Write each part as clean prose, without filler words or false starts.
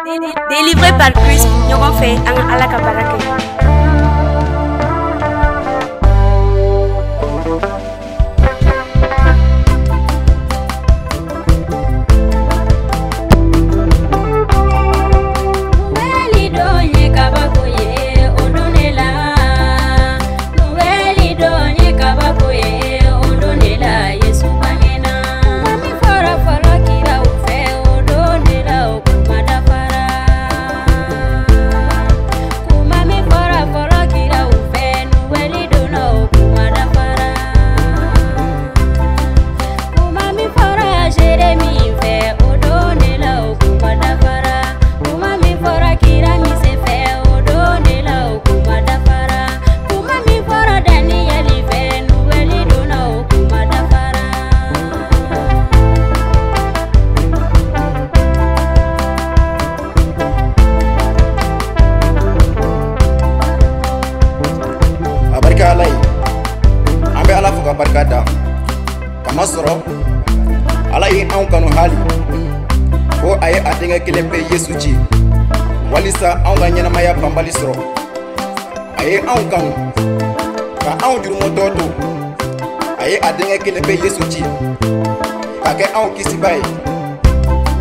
Délivré par le Christ, nous fait un alakabarake. Ambe ala fuka barkada kama soro ala yi an kanu hali fo aye adenga kelembe Yesu ji walisa an ga nyanamaya pambali soro aye an kanu ka an juru mototo aye adenga kelembe Yesu ji ka ke an kisibai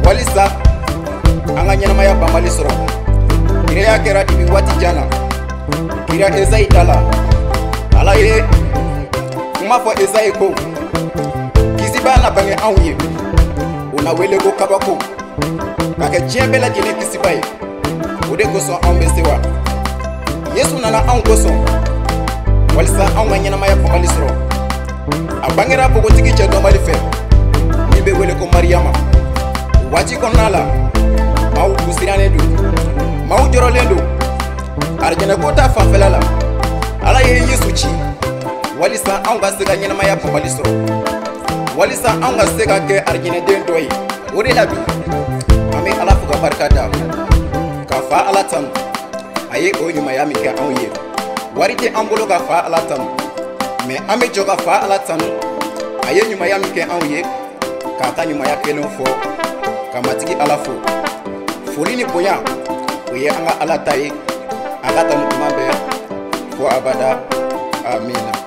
walisa an ga nyanamaya pambali soro kire ya kera dibi wati jana kira ezai tala ala ye kuma fo ezai ko kisiba na bange anwie una wele ko kabako kake jembela jine kisiba ye ode ko so an besewa Yesu nana an ko so walisa an wanyana maya ko malisro abangera bogo tiki che do mali fe ni be wele ko Mariama wati ko nala mawu kusirane do mawu joro lendo arjana ko ta fa felala ala ye Yesu ci walisa an ga sega nyina ya papa lisro walisa an ga sega ke arjine den doyi wori labi ame ala fuka barkada ka fa ala tam aye o nyuma ya mi ke an ye warite an bolo ka fa ala tam me ame joga fa ala tam aye nyuma ya mi ke an ye ka ta nyuma ya kelen fo ka matigi ala fo foli ni boya o ye an ga ala tayi aga tam kuma be fo abada amina.